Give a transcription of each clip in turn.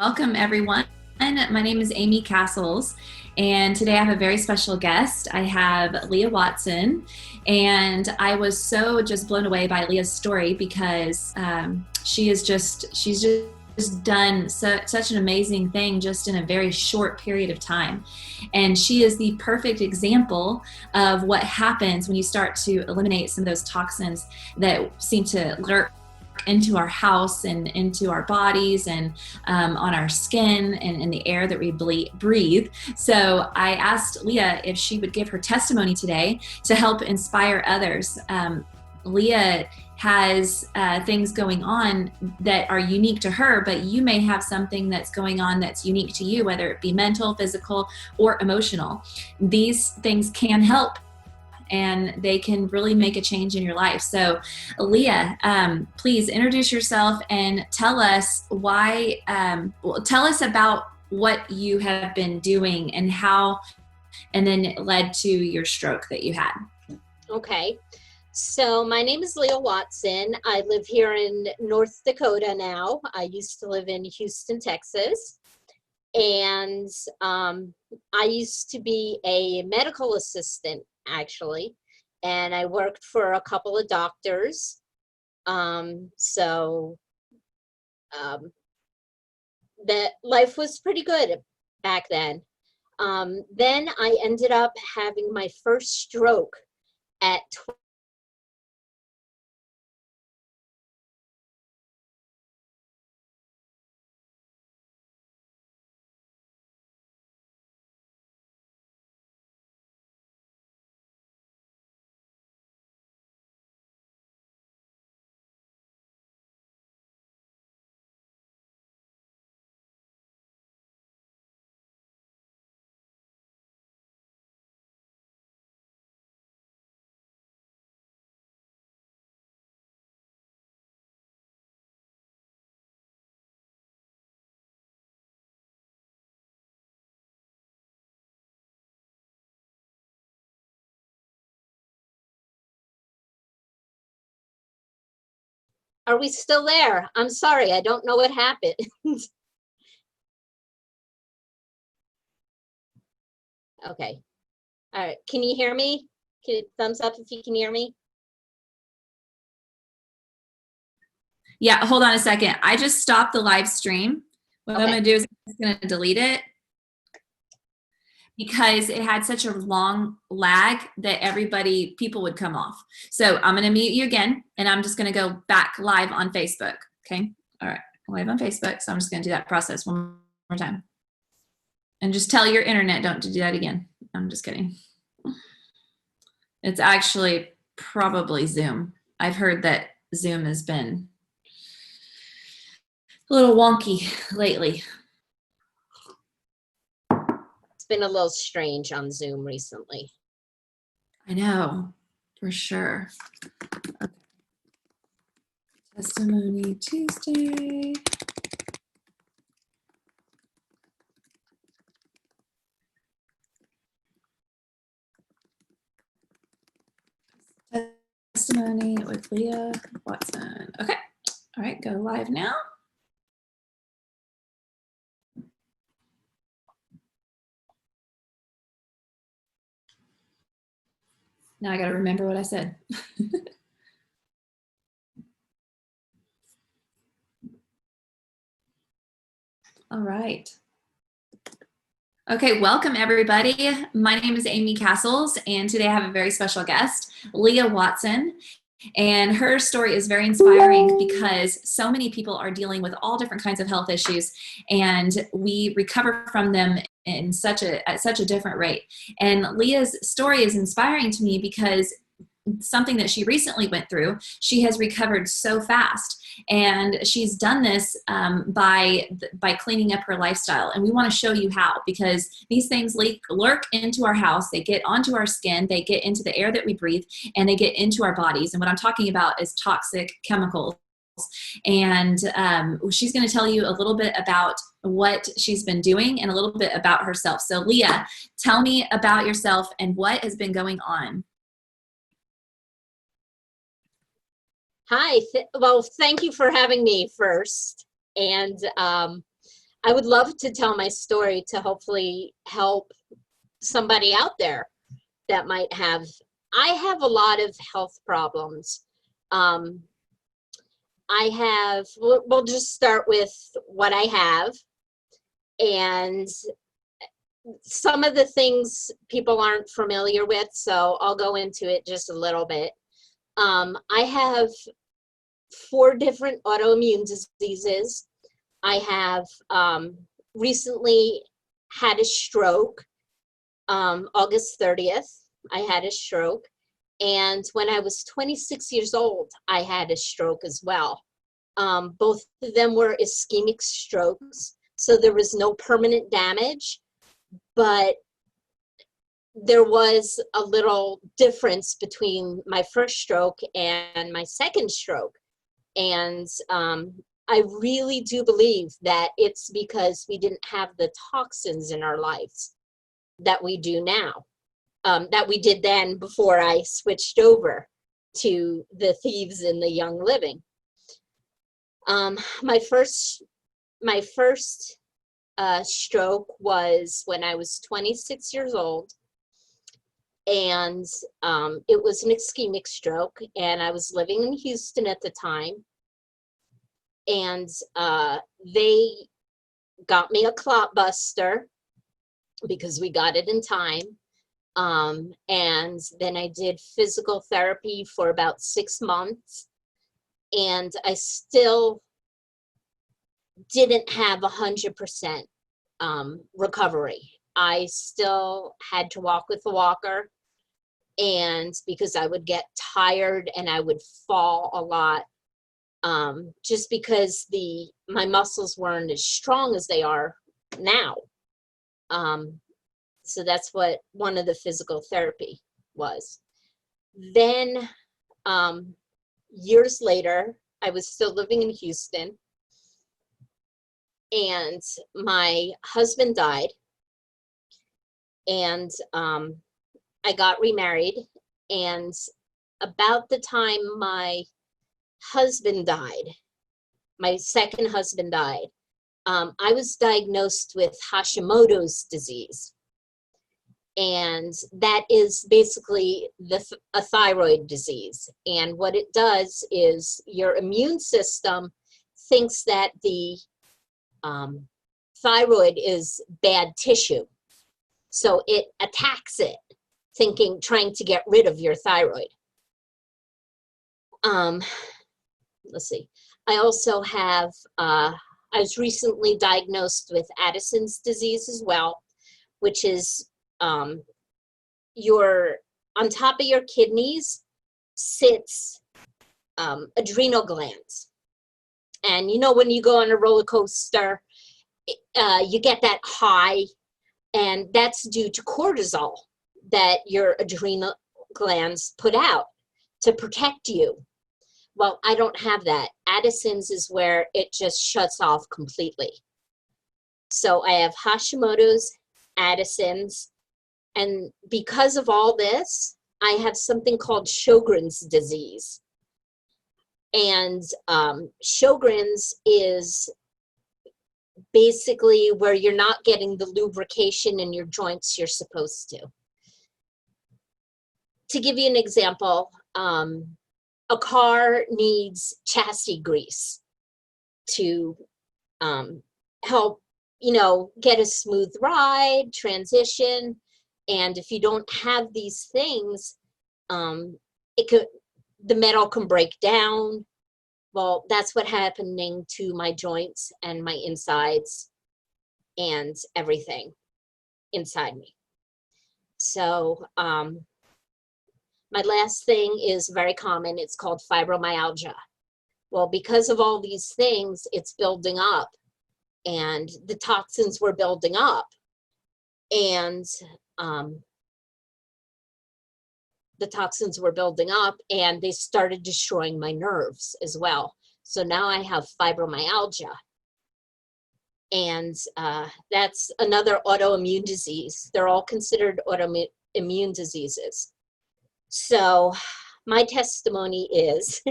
Welcome, everyone. My name is Amy Castles, and today I have a very special guest. I have Leah Watson, and I was so just blown away by Leah's story because she's just done such an amazing thing just in a very short period of time. And she is the perfect example of what happens when you start to eliminate some of those toxins that seem to lurk into our house and into our bodies and on our skin and in the air that we breathe. So I asked Leah if she would give her testimony today to help inspire others. Leah has things going on that are unique to her, but you may have something that's going on that's unique to you, whether it be mental, physical, or emotional. These things can help, and they can really make a change in your life. So Leah, please introduce yourself and tell us tell us about what you have been doing and how, and then it led to your stroke that you had. Okay. So my name is Leah Watson. I live here in North Dakota now. I used to live in Houston, Texas. And I used to be a medical assistant, actually, and I worked for a couple of doctors. So that life was pretty good back then. Then I ended up having my first stroke at 12. Are we still there? I'm sorry, I don't know what happened. Okay. All right. Can you hear me? Thumbs up if you can hear me. Yeah, hold on a second. I just stopped the live stream. What I'm going to do is I'm just going to delete it because it had such a long lag that people would come off. So I'm going to mute you again, and I'm just going to go back live on Facebook. Okay. All right. Live on Facebook. So I'm just going to do that process one more time. And just tell your internet don't do that again. I'm just kidding. It's actually probably Zoom. I've heard that Zoom has been a little wonky lately. It's been a little strange on Zoom recently. I know, for sure. Okay. Testimony Tuesday. Testimony with Leah Watson. Okay. All right, go live now. Now I got to remember what I said. All right. Okay, welcome everybody. My name is Amy Castles, and today I have a very special guest, Leah Watson. And her story is very inspiring because so many people are dealing with all different kinds of health issues, and we recover from them at such a different rate. And Leah's story is inspiring to me because something that she recently went through, she has recovered so fast, and she's done this by cleaning up her lifestyle. And we want to show you how, because these things lurk into our house, they get onto our skin, they get into the air that we breathe, and they get into our bodies. And what I'm talking about is toxic chemicals. And she's going to tell you a little bit about what she's been doing and a little bit about herself. So Leah, tell me about yourself and what has been going on. Hi. Well, thank you for having me first. And I would love to tell my story to hopefully help somebody out there that might have. I have a lot of health problems. Um, we'll just start with what I have. And some of the things people aren't familiar with, so I'll go into it just a little bit. I have 4 different autoimmune diseases. I have recently had a stroke. August 30th, I had a stroke. And when I was 26 years old, I had a stroke as well. Both of them were ischemic strokes, so there was no permanent damage, but there was a little difference between my first stroke and my second stroke. And I really do believe that it's because we didn't have the toxins in our lives that we do now, that we did then before I switched over to the thieves and the young living. My first stroke was when I was 26 years old, and it was an ischemic stroke, and I was living in Houston at the time, and they got me a clot buster because we got it in time. And then I did physical therapy for about 6 months, and I still didn't have 100% recovery. I still had to walk with a walker, and because I would get tired and I would fall a lot, just because my muscles weren't as strong as they are now. So that's what one of the physical therapy was. Then years later, I was still living in Houston, and my husband died, and I got remarried, and about the time my husband died, my second husband died, I was diagnosed with Hashimoto's disease. And that is basically a thyroid disease. And what it does is your immune system thinks that the thyroid is bad tissue. So it attacks it, trying to get rid of your thyroid. Let's see. I also have, I was recently diagnosed with Addison's disease as well, which is on top of your kidneys sits adrenal glands. And you know, when you go on a roller coaster, you get that high, and that's due to cortisol that your adrenal glands put out to protect you. Well, I don't have that. Addison's is where it just shuts off completely. So I have Hashimoto's, Addison's, and because of all this, I have something called Sjogren's disease. And Sjogren's is basically where you're not getting the lubrication in your joints you're supposed to. To give you an example, a car needs chassis grease to help, get a smooth ride, transition. And if you don't have these things, the metal can break down. Well, that's what's happening to my joints and my insides and everything inside me. So my last thing is very common. It's called fibromyalgia. Well, because of all these things, it's building up, and the toxins were building up, and the toxins were building up, and they started destroying my nerves as well. So now I have fibromyalgia, and that's another autoimmune disease. They're all considered autoimmune diseases. So my testimony is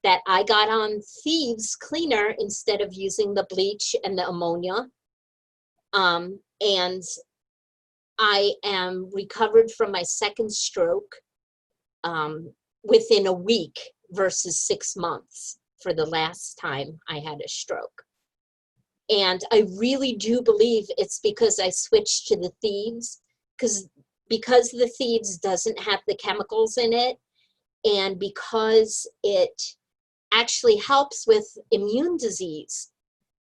that I got on Thieves Cleaner instead of using the bleach and the ammonia, And I am recovered from my second stroke within a week versus 6 months for the last time I had a stroke. And I really do believe it's because I switched to the thieves, because the thieves doesn't have the chemicals in it, and because it actually helps with immune disease,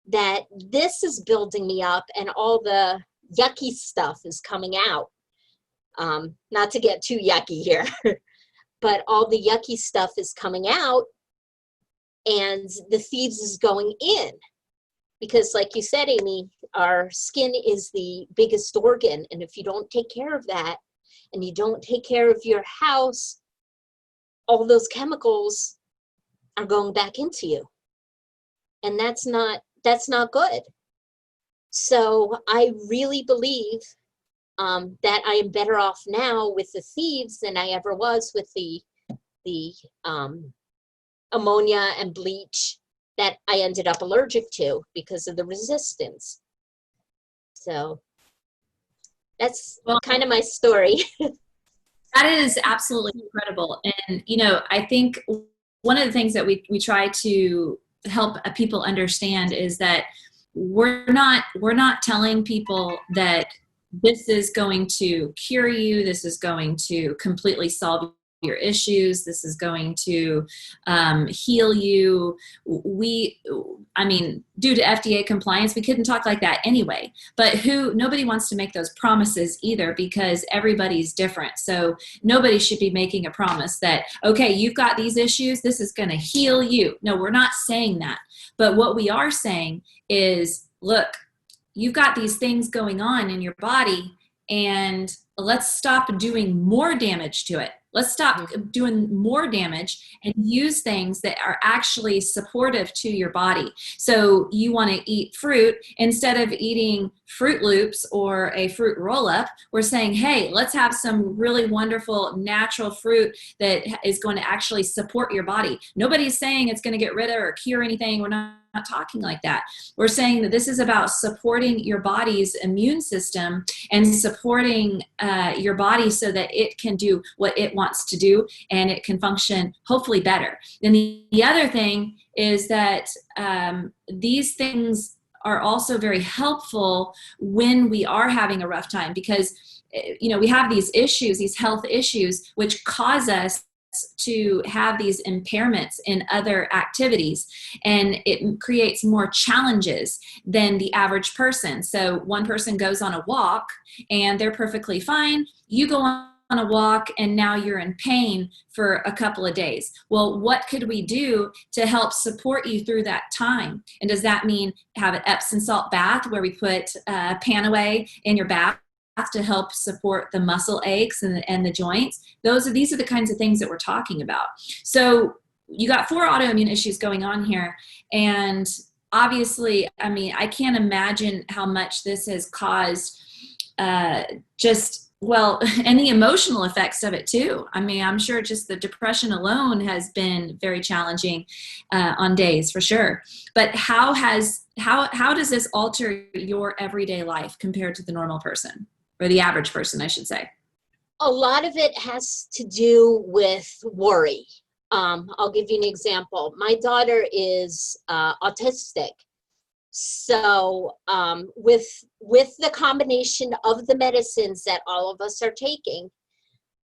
that this is building me up and all the yucky stuff is coming out. Not to get too yucky here, but all the yucky stuff is coming out and the thieves is going in. Because like you said, Amy, our skin is the biggest organ. And if you don't take care of that and you don't take care of your house, all those chemicals are going back into you. And that's not good. So I really believe that I am better off now with the thieves than I ever was with the ammonia and bleach that I ended up allergic to because of the resistance. So that's kind of my story. That is absolutely incredible. And, I think one of the things that we try to help people understand is that we're not telling people that this is going to cure you, this is going to completely solve your issues, this is going to heal you. Due to FDA compliance, we couldn't talk like that anyway. But nobody wants to make those promises either, because everybody's different. So nobody should be making a promise that, okay, you've got these issues, this is going to heal you. No, we're not saying that. But what we are saying is, look, you've got these things going on in your body, and let's stop doing more damage to it. Let's stop doing more damage and use things that are actually supportive to your body. So you want to eat fruit instead of eating Fruit Loops or a fruit roll-up. We're saying, hey, let's have some really wonderful natural fruit that is going to actually support your body. Nobody's saying it's going to get rid of or cure anything. We're not talking like that. We're saying that this is about supporting your body's immune system and supporting your body so that it can do what it wants to do and it can function hopefully better. Then the other thing is that these things are also very helpful when we are having a rough time, because we have these issues, these health issues, which cause us to have these impairments in other activities, and it creates more challenges than the average person. So one person goes on a walk and they're perfectly fine. You go on a walk and now you're in pain for a couple of days. Well, what could we do to help support you through that time? And does that mean have an Epsom salt bath where we put Panaway in your bath to help support the muscle aches and the joints? These are the kinds of things that we're talking about. So you got 4 autoimmune issues going on here. And obviously, I can't imagine how much this has caused and the emotional effects of it too. I'm sure just the depression alone has been very challenging on days for sure. But how does this alter your everyday life compared to the normal person? Or the average person, I should say. A lot of it has to do with worry. I'll give you an example. My daughter is autistic. So with the combination of the medicines that all of us are taking,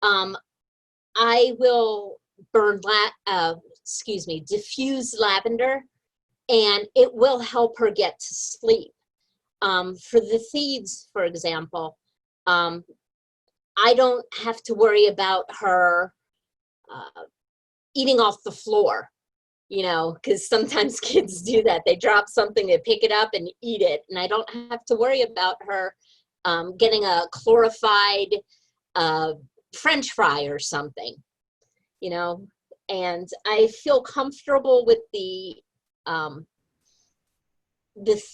I will diffuse lavender, and it will help her get to sleep. For the thieves, for example, I don't have to worry about her eating off the floor, because sometimes kids do that. They drop something, they pick it up and eat it. And I don't have to worry about her getting a chlorified French fry or something, and I feel comfortable with the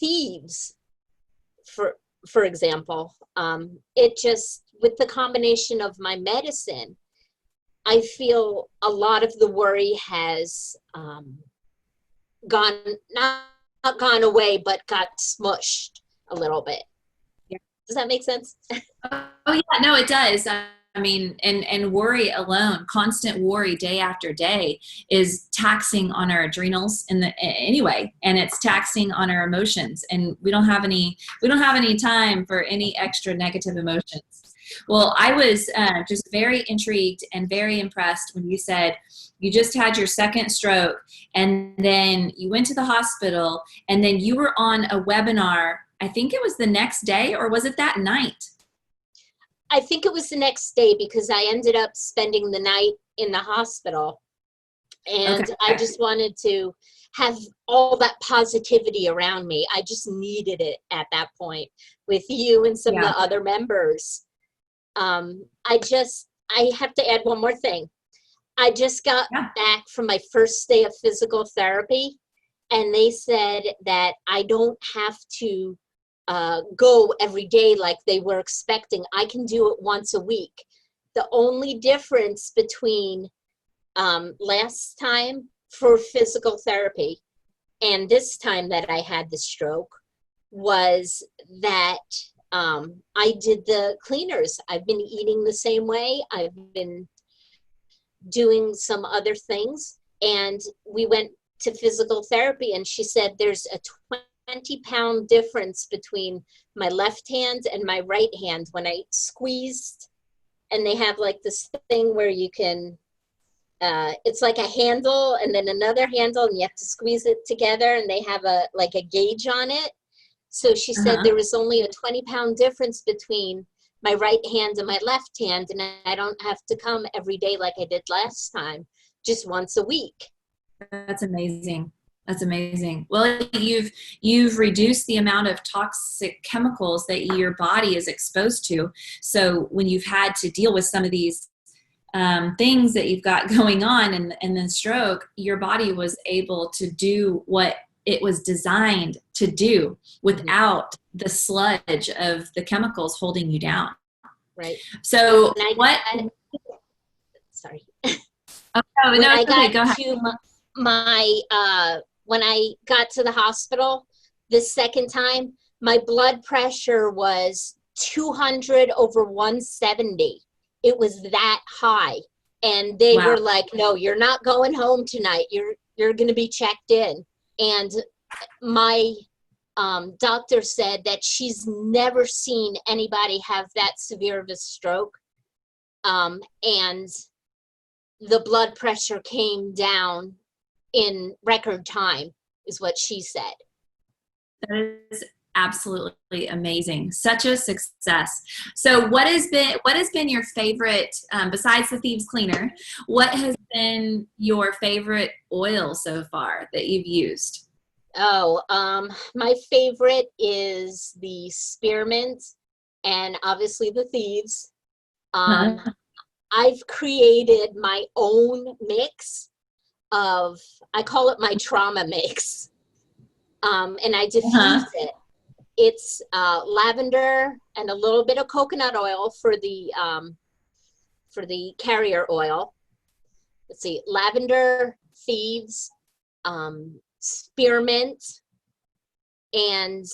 thieves, for example. It just, with the combination of my medicine, I feel a lot of the worry has not gone away, but got smushed a little bit. Does that make sense? Oh yeah, no, it does. I mean, and worry alone, constant worry day after day is taxing on our adrenals in the anyway, and it's taxing on our emotions. And we don't have any time for any extra negative emotions. Well, I was just very intrigued and very impressed when you said you just had your second stroke, and then you went to the hospital, and then you were on a webinar. I think it was the next day, or was it that night? I think it was the next day because I ended up spending the night in the hospital. And Okay. I just wanted to have all that positivity around me. I just needed it at that point with you and some of Yeah. the other members. I have to add one more thing. I just got Yeah. back from my first day of physical therapy, and they said that I don't have to go every day like they were expecting. I can do it once a week. The only difference between last time for physical therapy and this time that I had the stroke was that I did the cleaners. I've been eating the same way. I've been doing some other things. And we went to physical therapy, and she said there's a 20-pound difference between my left hand and my right hand when I squeezed. And they have like this thing where you can, it's like a handle and then another handle, and you have to squeeze it together, and they have a like a gauge on it. So she said Uh-huh. there was only a 20-pound difference between my right hand and my left hand, and I don't have to come every day like I did last time, just once a week. That's amazing. That's amazing. Well, you've reduced the amount of toxic chemicals that your body is exposed to. So when you've had to deal with some of these things that you've got going on and then stroke, your body was able to do what it was designed to do Mhm. without the sludge of the chemicals holding you down. Right. When So I what? got, sorry, Oh when no, I it's okay. got Go ahead. to when I got to the hospital the second time, my blood pressure was 200 over 170. It was that high. And they Wow. were like, no, you're not going home tonight. You're going to be checked in. And my doctor said that she's never seen anybody have that severe of a stroke. And the blood pressure came down in record time, is what she said. That is absolutely amazing. Such a success. So what has been your favorite, besides the thieves cleaner, what has been your favorite oil so far that you've used? Oh, my favorite is the spearmint and obviously the thieves. Um, Uh-huh. I've created my own mix of, I call it my trauma mix, and I diffuse Uh-huh. it. It's lavender and a little bit of coconut oil for the carrier oil. Let's see, lavender, thieves, spearmint, and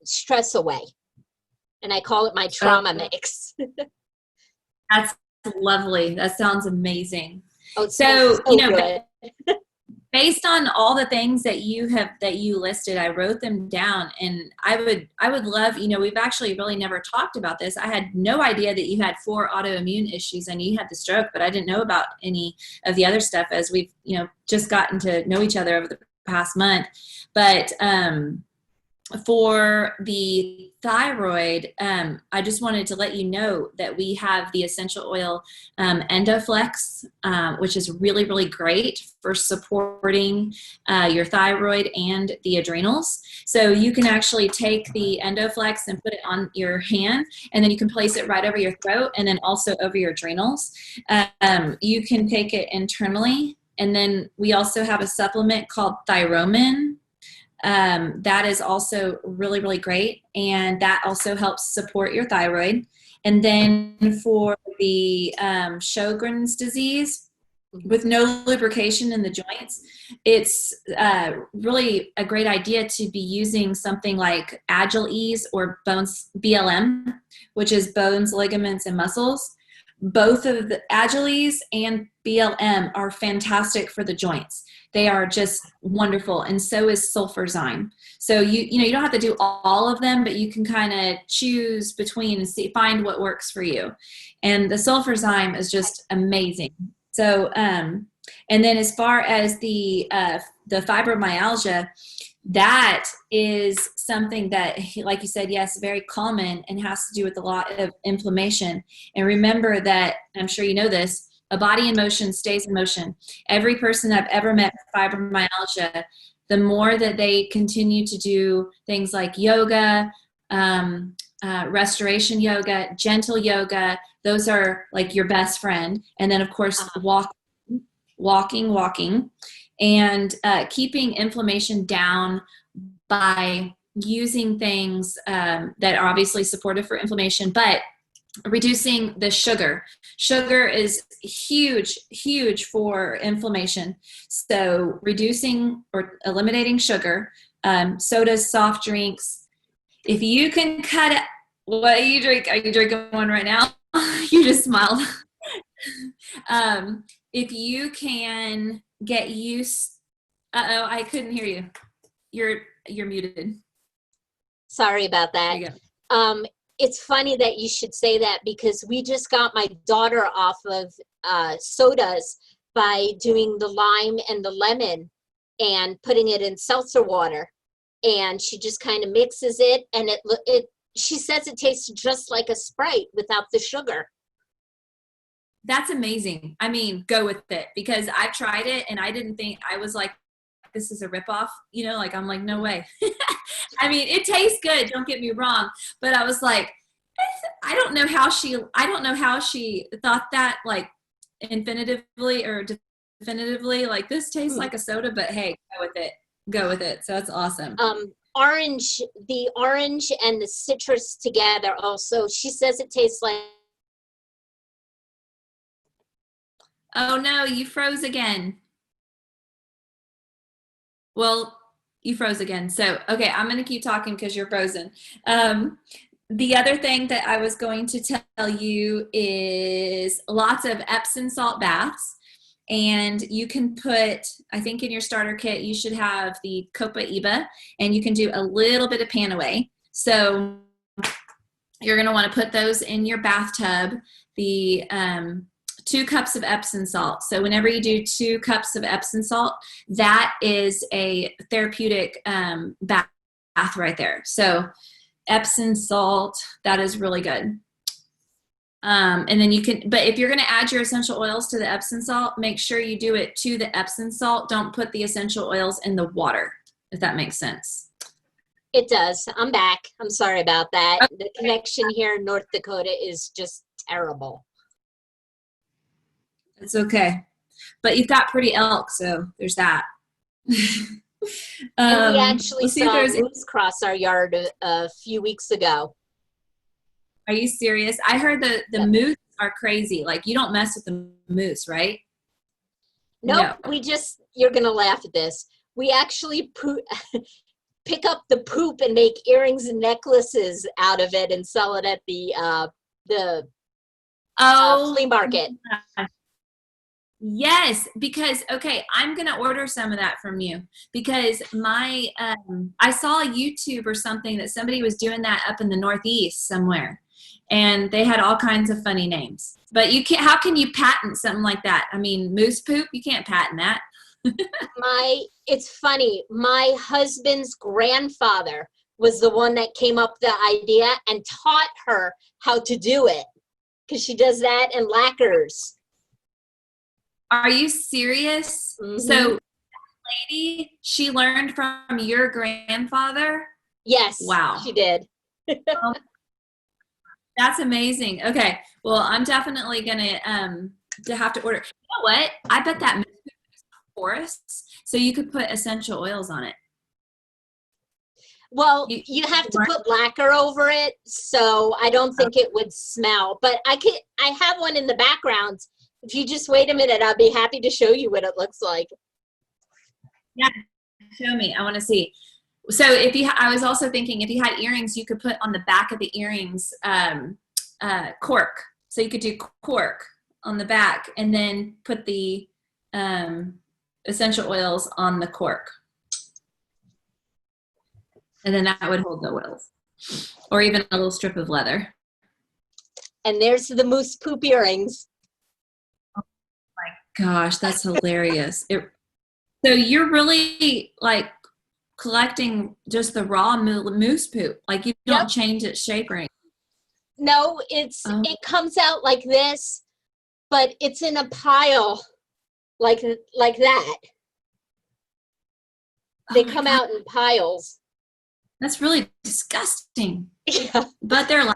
stress away. And I call it my Oh, trauma mix. that's lovely. That sounds amazing. Oh, it smells So, so good. based on all the things that you listed, I wrote them down, and I would love, we've actually really never talked about this. I had no idea that you had 4 autoimmune issues. I knew you had the stroke, but I didn't know about any of the other stuff as we've, just gotten to know each other over the past month. But for the thyroid, I just wanted to let you know that we have the essential oil Endoflex, which is really, really great for supporting your thyroid and the adrenals. So you can actually take the Endoflex and put it on your hand, and then you can place it right over your throat and then also over your adrenals. You can take it internally. And then we also have a supplement called Thyromin, that is also really, really great. And that also helps support your thyroid. And then for the Sjogren's disease, Mhm. with no lubrication in the joints, it's really a great idea to be using something like Agile Ease or Bones BLM, which is bones, ligaments, and muscles. Both of the Agile Ease and BLM are fantastic for the joints. They are just wonderful, and so is sulfurzyme. So you don't have to do all of them, but you can kind of choose between and find what works for you. And the sulfurzyme is just amazing. So, and then as far as the fibromyalgia, that is something that, like you said, yes, very common and has to do with a lot of inflammation. And remember that, I'm sure you know this, a body in motion stays in motion. Every person I've ever met with fibromyalgia, the more that they continue to do things like yoga, restoration yoga, gentle yoga, those are like your best friend. And then, of course, walking, and keeping inflammation down by using things that are obviously supportive for inflammation, but reducing the sugar. Sugar is huge for inflammation. So reducing or eliminating sugar, sodas, soft drinks. If you can cut it, what do you drink? Are you drinking one right now? You just smiled. If you can get used, I couldn't hear you. You're muted. Sorry about that. There you go. It's funny that you should say that because we just got my daughter off of sodas by doing the lime and the lemon and putting it in seltzer water. And she just kind of mixes it, and she says it tastes just like a Sprite without the sugar. That's amazing. I mean, go with it, because I've tried it and I didn't think, I was like, this is a ripoff, like, I'm like, no way. I mean, it tastes good, don't get me wrong, but I was like, I don't know how she thought that, like, infinitively or definitively, like, this tastes like a soda, but hey, go with it. So that's awesome. The orange and the citrus together also, she says it tastes like. Oh no, you froze again. Well, you froze again. So, okay, I'm going to keep talking because you're frozen. The other thing that I was going to tell you is lots of Epsom salt baths. And you can put, I think in your starter kit, you should have the Copaiba, and you can do a little bit of Panaway. So you're going to want to put those in your bathtub. The 2 cups of Epsom salt. So whenever you do 2 cups of Epsom salt, that is a therapeutic bath right there. So Epsom salt, that is really good. And then you can, but if you're going to add your essential oils to the Epsom salt, make sure you do it to the Epsom salt. Don't put the essential oils in the water, if that makes sense. It does. I'm back. I'm sorry about that. Okay. The connection here in North Dakota is just terrible. It's okay. But you've got pretty elk, so there's that. And we actually saw moose cross our yard a few weeks ago. Are you serious? I heard the moose are crazy. Like, you don't mess with the moose, right? Nope. No. You're going to laugh at this. We actually pick up the poop and make earrings and necklaces out of it and sell it at the flea market. Yes, because, okay, I'm going to order some of that from you, because I saw a YouTube or something that somebody was doing that up in the Northeast somewhere, and they had all kinds of funny names. But how can you patent something like that? I mean, moose poop, you can't patent that. It's funny. My husband's grandfather was the one that came up with the idea and taught her how to do it, because she does that in lacquers. Are you serious? Mm-hmm. So that lady, she learned from your grandfather? Yes. Wow. She did. That's amazing. Okay. Well, I'm definitely going to have to order. You know what? I bet that is porous, so you could put essential oils on it. Well, you have to put lacquer over it, so I don't think it would smell. But I have one in the background If you just wait a minute, I'll be happy to show you what it looks like. Yeah, show me. I want to see. So I was also thinking if you had earrings, you could put on the back of the earrings cork. So you could do cork on the back and then put the essential oils on the cork. And then that would hold the oils. Or even a little strip of leather. And there's the moose poop earrings. Oh my gosh, that's hilarious. So you're really like collecting just the raw moose poop. Like you don't change its shape or anything. No, it comes out like this, but it's in a pile like that. They come out in piles. That's really disgusting. Yeah. But they're like,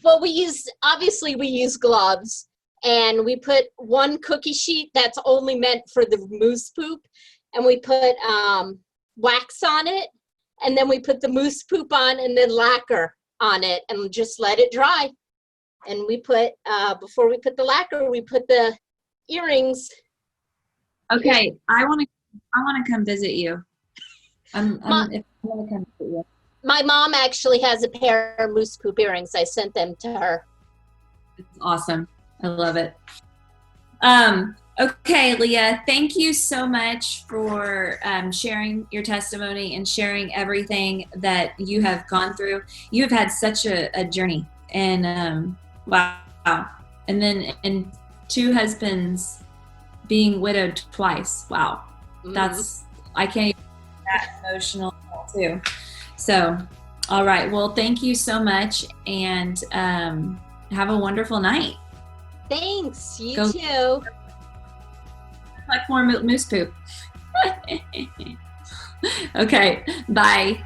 well, we use gloves, and we put one cookie sheet that's only meant for the moose poop, and we put wax on it, and then we put the moose poop on, and then lacquer on it, and just let it dry. And we put before we put the lacquer, we put the earrings. Okay, I want to come visit you. I want to come visit you. My mom actually has a pair of moose poop earrings. I sent them to her. It's awesome. I love it. Okay, Leah, thank you so much for sharing your testimony and sharing everything that you have gone through. You have had such a journey, and wow. And then and 2 husbands, being widowed twice. Wow. That's, I can't even get that emotional too. So, all right. Well, thank you so much, and have a wonderful night. Thanks. You too. Like more moose poop. Okay. Bye.